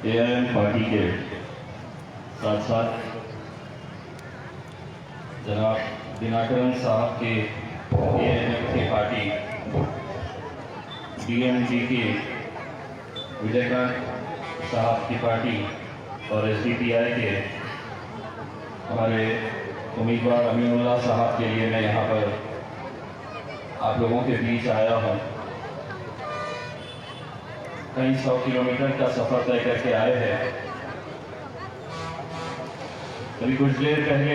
AIM party के साथ साथ जनाब दिनाकरन साहब के एआईएम की पार्टी, डीएमजी के विजयकांत साहब की पार्टी और एसडीपीआई के हमारे उम्मीदवार अमीनुल्लाह साहब के लिए मैं यहाँ पर आप लोगों के बीच आया हूँ। कई 100 किलोमीटर का सफर तय करके आए हैं। अभी कुछ देर पहले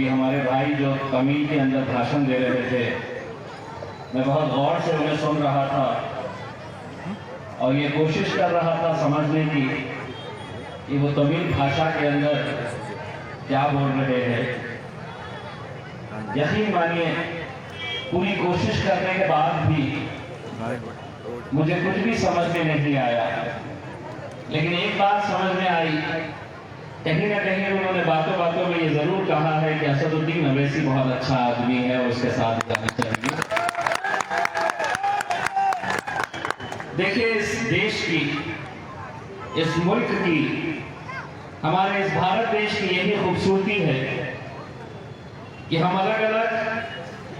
हमारे भाई जो तमिल के अंदर भाषण दे रहे थे, मैं बहुत गौर से उन्हें सुन रहा था और ये कोशिश कर रहा था समझने की कि वो तमिल भाषा के अंदर क्या बोल रहे हैं। यकीन मानिए, पूरी कोशिश करने के बाद भी मुझे कुछ भी समझ में नहीं आया, लेकिन एक बात समझ में आई। कहीं ना कहीं उन्होंने बातों बातों में ये जरूर कहा है कि असदुद्दीन अवैसी बहुत अच्छा आदमी है, उसके साथ जाना चाहिए। देखिए, इस देश की, इस मुल्क की, हमारे इस भारत देश की यही खूबसूरती है कि हम अलग अलग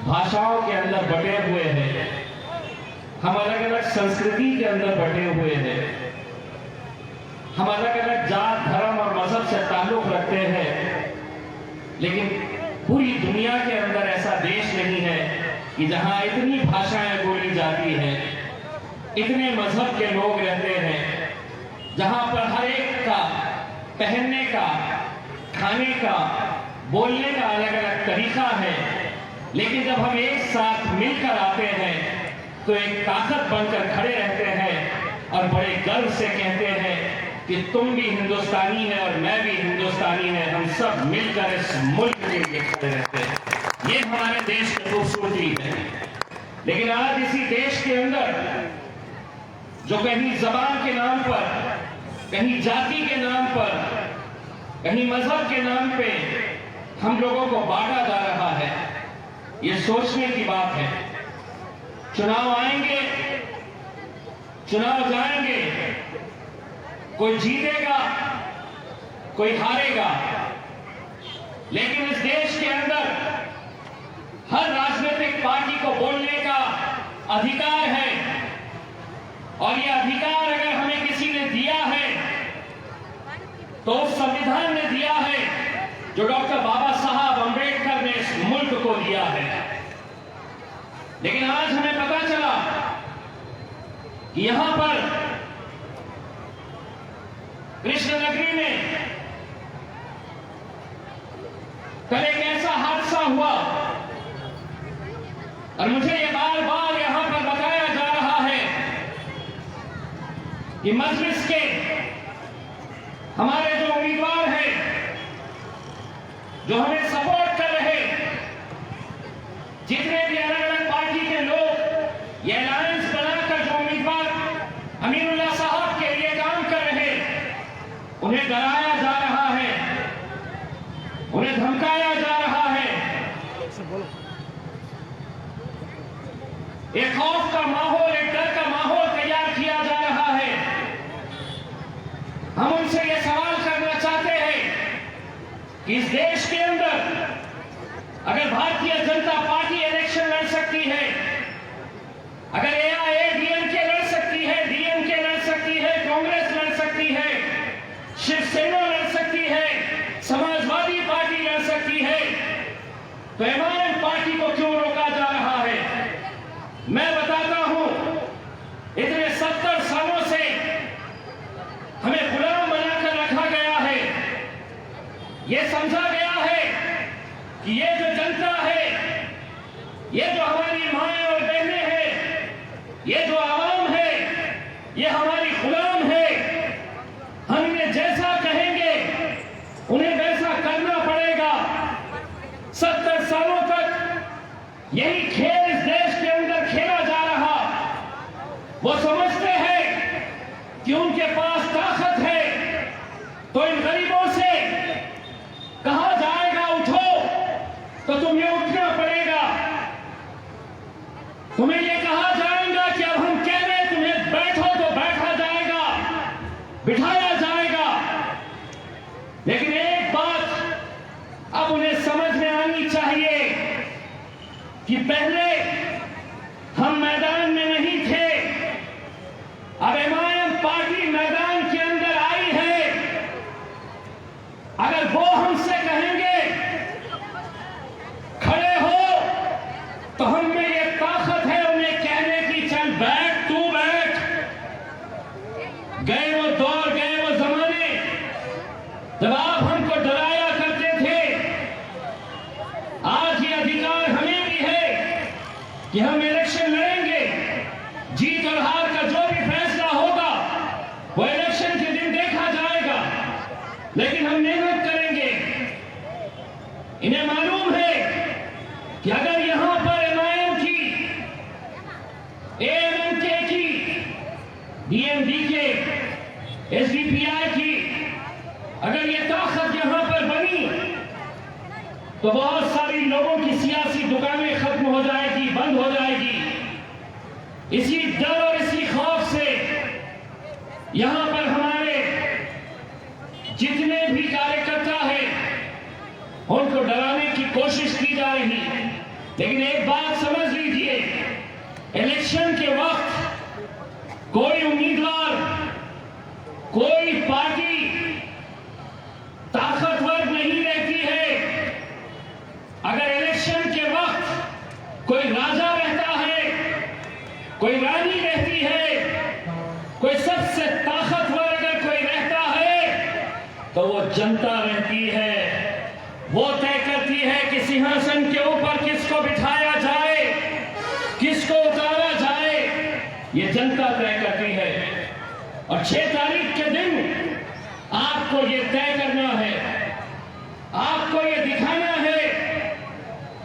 भाषाओं के अंदर बटे हुए हैं, हम अलग अलग संस्कृति के अंदर बटे हुए हैं, हम अलग अलग जात, धर्म और मजहब से ताल्लुक रखते हैं, लेकिन पूरी दुनिया के अंदर ऐसा देश नहीं है कि जहां इतनी भाषाएं बोली जाती हैं, इतने मजहब के लोग रहते हैं, जहां पर हर एक का पहनने का, खाने का, बोलने का अलग अलग तरीका है, लेकिन जब हम एक साथ मिलकर आते हैं तो एक ताकत बनकर खड़े रहते हैं और बड़े गर्व से कहते हैं कि तुम भी हिंदुस्तानी है और मैं भी हिंदुस्तानी है, हम सब मिलकर इस मुल्क के लिए खड़े रहते हैं। ये हमारे देश की खूबसूरती है। लेकिन आज इसी देश के अंदर जो कहीं जबान के नाम पर, कहीं जाति के नाम पर, कहीं मजहब के नाम पे हम लोगों को बांटा जा रहा है, ये सोचने की बात है। चुनाव आएंगे, चुनाव जाएंगे, कोई जीतेगा, कोई हारेगा, लेकिन इस देश के अंदर हर राजनीतिक पार्टी को बोलने का अधिकार है, और यह अधिकार अगर हमें किसी ने दिया है तो उस संविधान ने दिया है जो डॉक्टर बाबा साहब अंबेडकर ने इस मुल्क को दिया है। लेकिन आज हमें पता चला कि यहां पर कृष्णनगरी में कल एक ऐसा हादसा हुआ, और मुझे ये बार बार यहां पर बताया जा रहा है कि मजलिस के हमारे जो उम्मीदवार हैं, जो हमें सपोर्ट कर रहे, जितने भी अलग अलग पार्टी के लोग ये अलायंस बनाकर जो उम्मीदवार अमीनुल्लाह साहब के लिए काम कर रहे, उन्हें डराया जा रहा है, उन्हें धमकाया जा रहा है, एक खौफ का माहौल, एक डर का माहौल तैयार किया जा रहा है। हम उनसे ये सवाल करना चाहते हैं कि इस देश के अंदर अगर भारतीय जनता पार्टी इलेक्शन लड़ सकती है, अगर एआईएडीएमके लड़ सकती है, डीएमके लड़ सकती है, कांग्रेस लड़ सकती है, शिवसेना लड़ सकती है, समाजवादी पार्टी लड़ सकती है, तो एमआईएम पार्टी को क्यों रोका जा रहा है? मैं बताता हूं, इतने 70 सालों से हमें गुलाम बनाकर रखा गया है। यह समझा गया है कि ये जो जनता है, ये जो हमारी माएं और बहनें हैं, ये जो आवाम है, ये हमारी गुलाम है। हम इन्हें जैसा कहेंगे उन्हें वैसा करना पड़ेगा। 70 सालों तक यही खेल इस देश के अंदर खेला जा रहा। वो समझते हैं कि उनके पास ताकत है, तो इन गरीबों से कहा जाएगा उठो, तो तुम्हें उठना पड़ेगा। तुम्हें यह कहा जाएगा कि अब हम कह रहे हैं तुम्हें बैठो, तो बैठा जाएगा। कि पहले हम मैदान में नहीं थे, अब एमआईएम पार्टी मैदान के अंदर आई है। अगर वो हमसे कहेंगे खड़े हो, तो हम में ये ताकत है उन्हें कहने की, चल बैठ, तू बैठ। गए वो दौर, गए वो जमाने जब आप हमको डराया करते थे। आज ये अधिकार हमें भी है कि हम इलेक्शन लड़ेंगे। जीत और हार का जो भी फैसला होगा वो इलेक्शन के दिन देखा जाएगा, लेकिन हम मेहनत करेंगे। इन्हें मालूम है कि अगर यहां पर एमआईएम की, एएमएमके की, डीएमडीके, एसडीपीआई की अगर ये ताकत यहां पर बनी तो बहुत सारी लोगों की सियासी दुकानें खत्म हो जाएगी, बंद हो जाएगी। इसी डर और इसी खौफ से यहां पर हमारे जितने भी कार्यकर्ता हैं उनको डराने की कोशिश की जा रही। लेकिन एक बात समझ लीजिए, इलेक्शन के वक्त कोई उम्मीदवार, कोई पार्टी ताकतवर नहीं रहती है। अगर इलेक्शन के वक्त कोई राजा रहता है, कोई रानी रहती है, कोई सबसे ताकतवर अगर कोई रहता है तो वो जनता रहती है। वो तय करती है कि सिंहासन के ऊपर किसको बिठाया जाए, किसको उतारा जाए, ये जनता तय करती है। और 6 तारीख के दिन आपको ये तय करना है, आपको ये दिखाना है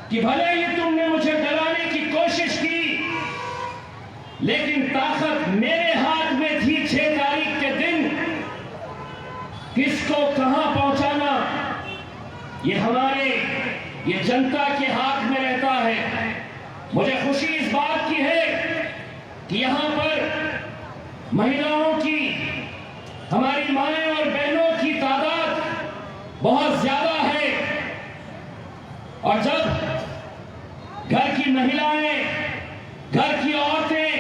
कि भले ही तुमने मुझे डराने की कोशिश की, लेकिन ताकत मेरे हाथ में थी 6 तारीख के दिन। किसको कहां पहुंचाना ये जनता के हाथ में रहता है। मुझे खुशी इस बात की है कि यहां पर महिलाओं की, हमारी माएं और बहनों की तादाद बहुत ज्यादा है। और जब घर की महिलाएं, घर की औरतें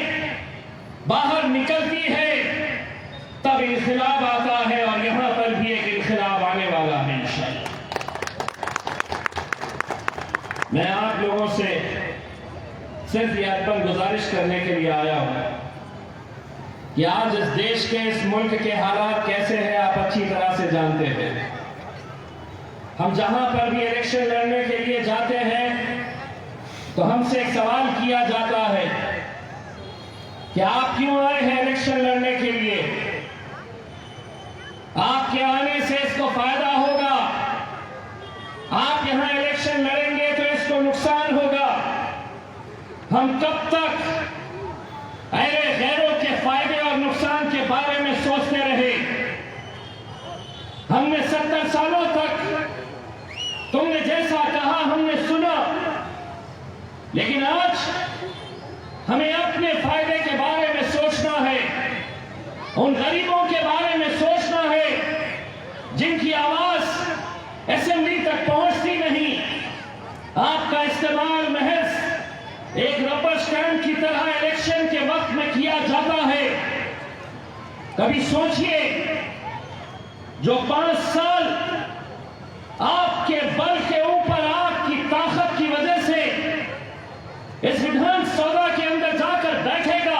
बाहर निकलती है तब इनकलाब आता है, और यहां पर भी एक इनकलाब आने वाला है इंशाअल्लाह। मैं आप लोगों से सिर्फ यह अर्पण गुजारिश करने के लिए आया हूं कि आज इस देश के, इस मुल्क के हालात कैसे हैं आप अच्छी तरह से जानते हैं। हम जहां पर भी इलेक्शन लड़ने के लिए जाते हैं तो हमसे एक सवाल किया जाता है कि आप क्यों आए हैं इलेक्शन लड़ने के लिए, आपके आने से इसको फायदा होगा, आप यहां इलेक्शन लड़ेंगे तो इसको नुकसान होगा। हम कब तक अरे गैरों के फायदे और नुकसान के बारे में सोचते रहे। हमने 70 सालों तक तुमने जैसा कहा हमने सुना, लेकिन आज हमें अपने फायदे के बारे में सोचना है, उन गरीबों के बारे में सोचना है जिनकी आवाज असेंबली तक पहुंचती नहीं। आपका इस्तेमाल महज एक रबर स्टैंप की तरह इलेक्शन के वक्त में किया जाता है। कभी सोचिए, जो 5 साल आपके बल के ऊपर आपकी ताकत की वजह से इस विधान सौदा के अंदर जाकर बैठेगा,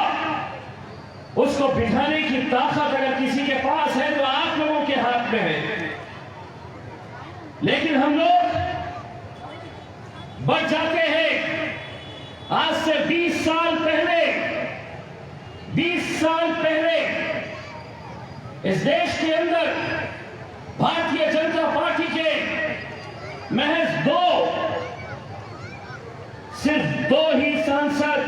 उसको बिठाने की ताकत अगर किसी के पास है तो आप लोगों के हाथ में है। लेकिन हम लोग बढ़ जाते हैं। आज से 20 साल पहले इस देश के अंदर भारतीय जनता पार्टी के महज सिर्फ दो ही सांसद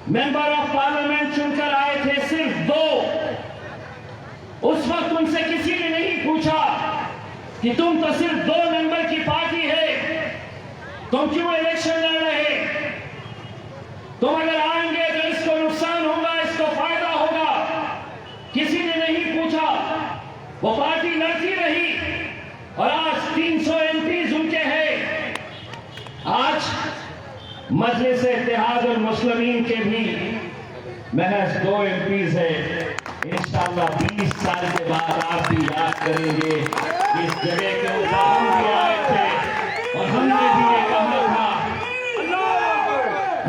मेंबर ऑफ पार्लियामेंट चुनकर आए थे, सिर्फ 2। उस वक्त उनसे किसी ने नहीं पूछा कि तुम तो सिर्फ 2 मेंबर की पार्टी है, तुम क्यों इलेक्शन लड़ रहे, तुम अगर आएंगे तो इसको नुकसान होगा, इसको फायदा होगा। किसी ने नहीं पूछा, वो पार्टी लड़ती रही और आज 300 एमपीज उनके हैं। आज मजलिस इत्तेहादुल मुस्लिमीन के भी महज 2 MPs है। इंशाअल्लाह 20 साल के बाद आप भी याद करेंगे इस जगह के ऊपर हम भी आए थे और हमने भी ये कहा था,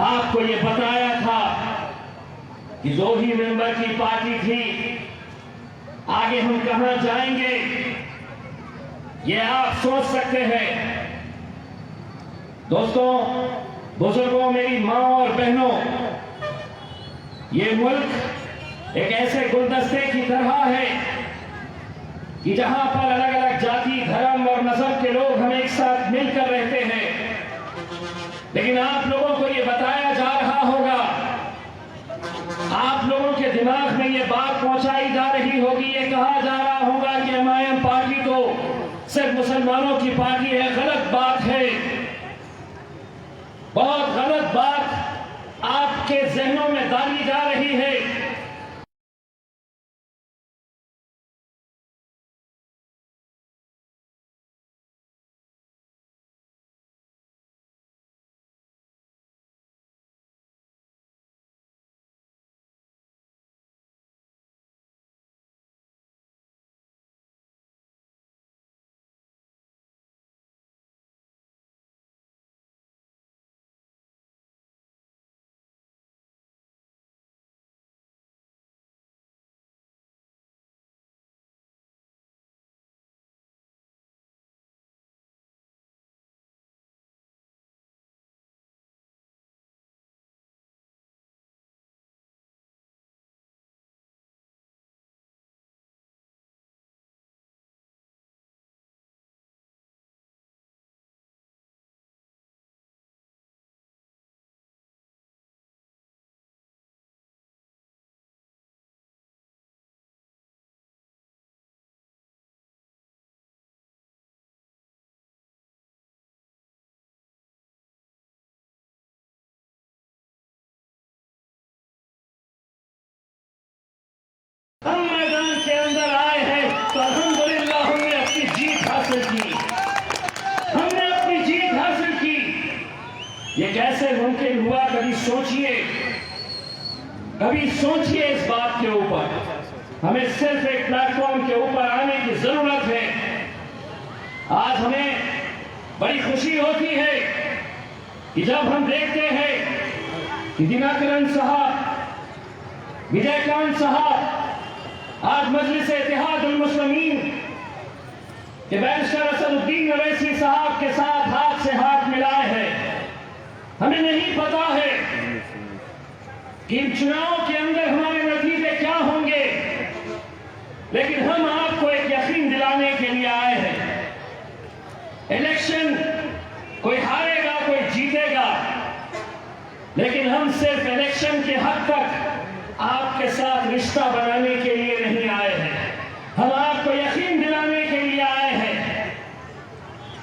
आपको ये बताया था कि 2 ही मेंबर की पार्टी थी, आगे हम कहां जाएंगे ये आप सोच सकते हैं। दोस्तों, बुजुर्गों, मेरी माँ और बहनों, ये मुल्क एक ऐसे गुलदस्ते की तरह है कि जहां पर अलग अलग जाति, धर्म और नस्ल के लोग हम एक साथ मिलकर रहते हैं, लेकिन आप लोगों को ये बताया जा रहा होगा, आप लोगों के दिमाग में ये बात पहुंचाई जा रही होगी, ये कहा जा रहा होगा कि एमआईएम पार्टी तो सिर्फ मुसलमानों की पार्टी है। गलत बात है, बहुत गलत बात आपके जहनों में डाली जा रही है। हम मैदान के अंदर आए हैं तो अल्हम्दुलिल्लाह हमने अपनी जीत हासिल की, हमने अपनी जीत हासिल की। ये कैसे मुमकिन हुआ? कभी सोचिए इस बात के ऊपर। हमें सिर्फ एक प्लेटफॉर्म के ऊपर आने की जरूरत है। आज हमें बड़ी खुशी होती है कि जब हम देखते हैं कि दिनाकरन साहब, विजयकांत साहब आज मजलिस इत्तेहादुल मुस्लिमीन के बैरिस्टर असदुद्दीन ओवैसी साहब के साथ हाथ से हाथ मिलाए हैं। हमें नहीं पता है कि इन चुनाव के अंदर हमारे नतीजे क्या होंगे, लेकिन हम आपको एक यकीन दिलाने के लिए आए हैं। इलेक्शन कोई हारेगा, कोई जीतेगा, लेकिन हम सिर्फ इलेक्शन के हद तक आपके साथ रिश्ता बनाने के लिए नहीं आए हैं, हम आपको यकीन दिलाने के लिए आए हैं।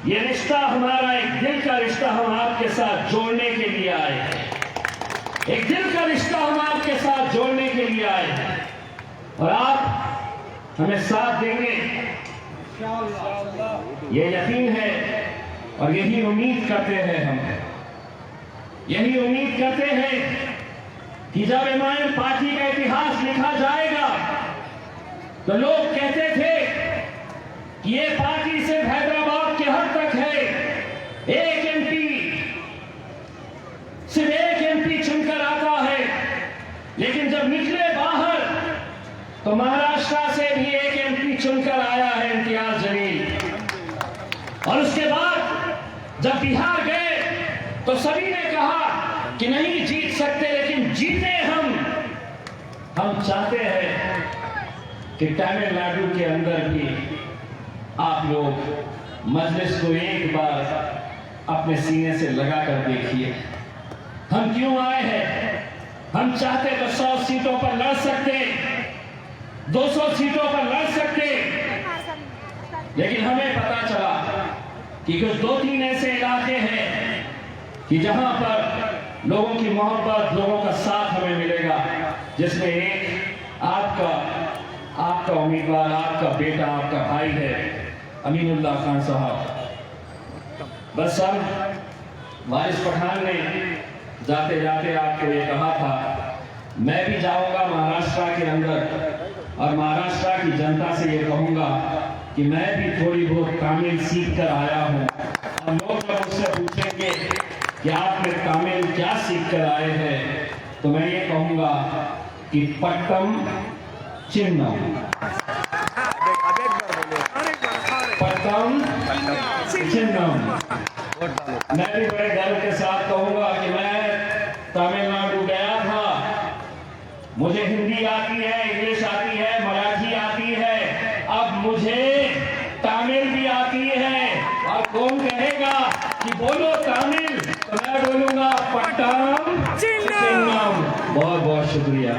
ये रिश्ता हमारा एक दिल का रिश्ता, हम आपके साथ जोड़ने के लिए आए हैं। एक दिल का रिश्ता हम आपके साथ जोड़ने के लिए आए हैं और आप हमें साथ देंगे, ये यकीन है और यही उम्मीद करते हैं। हम यही उम्मीद करते हैं कि जब एमआईएम पार्टी का इतिहास लिखा जाएगा तो लोग कहते थे कि ये पार्टी सिर्फ हैदराबाद के हद तक है, एक एमपी, सिर्फ एक एमपी चुनकर आता है। लेकिन जब निकले बाहर तो महाराष्ट्र से भी एक एमपी चुनकर आया है, इम्तियाज जलील। और उसके बाद जब बिहार गए तो सभी ने कहा कि नहीं जीत सकते, लेकिन जीते हम चाहते हैं कि तमिलनाडु के अंदर भी आप लोग मजलिस को एक बार अपने सीने से लगाकर देखिए। हम क्यों आए हैं? हम चाहते तो 100 सीटों पर लड़ सकते, 200 सीटों पर लड़ सकते, लेकिन हमें पता चला कि कुछ 2-3 ऐसे इलाके हैं कि जहां पर लोगों की मोहब्बत, लोगों का साथ हमें मिलेगा, जिसमें एक आपका उम्मीदवार, आपका बेटा, आपका भाई है, अमीनुल्लाह खान साहब। बस सर वारिस पठान ने जाते जाते आपको ये कहा था, मैं भी जाऊंगा महाराष्ट्र के अंदर और महाराष्ट्र की जनता से ये कहूंगा कि मैं भी थोड़ी बहुत तमिल सीख कर आया हूँ। और लोग जब मुझसे पूछेंगे कि आपने तमिल क्या सीख कर आए हैं, तो मैं ये कहूंगा कि पट्टम चिन्नम, पट्टम चिन्नम। मैं भी बड़े गर्व के साथ कहूंगा कि मैं तमिलनाडु गया था, मुझे हिंदी आती है, इंग्लिश आती है, मराठी आती है, अब मुझे तमिल भी आती है। और कौन कहेगा कि बोलो तमिल, तो मैं बोलूंगा पट्टम चिन्नम। बहुत बहुत शुक्रिया।